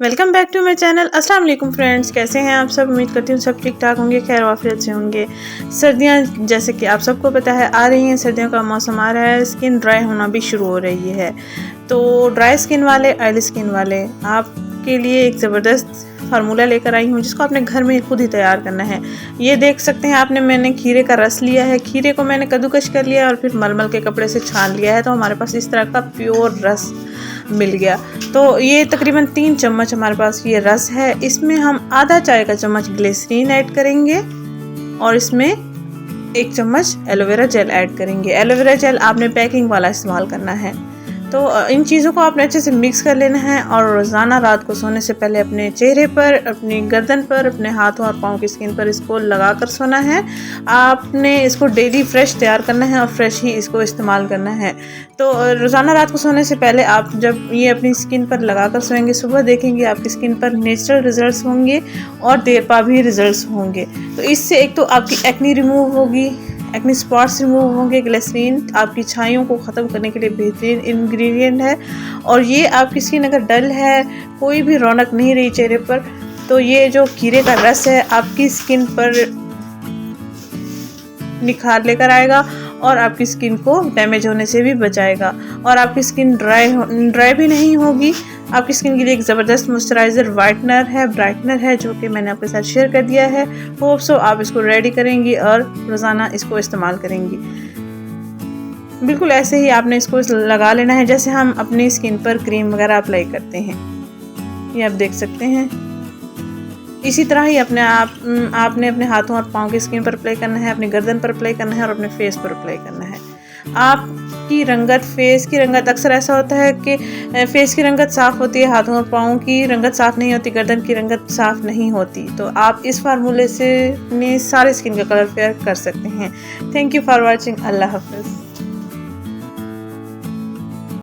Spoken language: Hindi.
Welcome back to my channel. अस्सलाम वालेकुम फ्रेंड्स, कैसे हैं आप सब। उम्मीद करती हूँ सब ठीक ठाक होंगे, खैर वाफियत से होंगे। सर्दियाँ जैसे कि आप सबको पता है आ रही हैं, सर्दियों का मौसम आ रहा है, स्किन ड्राई होना भी शुरू हो रही है। तो ड्राई स्किन वाले, ऑयली स्किन वाले आपके लिए एक ज़बरदस्त फार्मूला लेकर आई हूँ जिसको आपने घर में खुद ही तैयार करना है। ये देख सकते हैं मैंने खीरे का रस लिया है। खीरे को मैंने कद्दूकश कर लिया और फिर मलमल के कपड़े से छान लिया है, तो हमारे पास इस तरह का प्योर रस मिल गया। तो ये तकरीबन 3 चम्मच हमारे पास ये रस है। इसमें हम आधा चाय का चम्मच ग्लिसरीन ऐड करेंगे और इसमें 1 चम्मच एलोवेरा जेल ऐड करेंगे। एलोवेरा जेल आपने पैकिंग वाला इस्तेमाल करना है। तो इन चीज़ों को आपने अच्छे से मिक्स कर लेना है और रोज़ाना रात को सोने से पहले अपने चेहरे पर, अपनी गर्दन पर, अपने हाथों और पाँव की स्किन पर इसको लगा कर सोना है। आपने इसको डेली फ्रेश तैयार करना है और फ्रेश ही इसको इस्तेमाल करना है। तो रोज़ाना रात को सोने से पहले आप जब ये अपनी स्किन पर लगा कर सोएंगे, सुबह देखेंगे आपकी स्किन पर नेचुरल रिजल्ट्स होंगे और देर पा भी रिजल्ट्स होंगे। तो इससे एक तो आपकी एक्नी रिमूव होगी, एक्ने स्पॉट्स रिमूव होंगे। ग्लिसरीन आपकी छाइयों को ख़त्म करने के लिए बेहतरीन इंग्रेडिएंट है। और ये आपकी स्किन अगर डल है, कोई भी रौनक नहीं रही चेहरे पर, तो ये जो खीरे का रस है आपकी स्किन पर निखार लेकर आएगा और आपकी स्किन को डैमेज होने से भी बचाएगा और आपकी स्किन ड्राई भी नहीं होगी। आपकी स्किन के लिए एक ज़बरदस्त मॉइस्चराइज़र, वाइटनर है, ब्राइटनर है, जो कि मैंने आपके साथ शेयर कर दिया है। होप सो आप इसको रेडी करेंगी और रोज़ाना इसको इस्तेमाल करेंगी। बिल्कुल ऐसे ही आपने इसको लगा लेना है जैसे हम अपनी स्किन पर क्रीम वगैरह अप्लाई करते हैं। ये आप देख सकते हैं। इसी तरह ही आपने अपने हाथों और पाँव की स्किन पर अप्लाई करना है, अपनी गर्दन पर अप्लाई करना है और अपने फेस पर अप्लाई करना है। आपकी रंगत, फेस की रंगत, अक्सर ऐसा होता है कि फेस की रंगत साफ़ होती है, हाथों और पाँव की रंगत साफ़ नहीं होती, गर्दन की रंगत साफ़ नहीं होती। तो आप इस फार्मूले से अपने सारे स्किन का कलर फेयर कर सकते हैं। Thank you for watching. अल्लाह हाफ़िज़।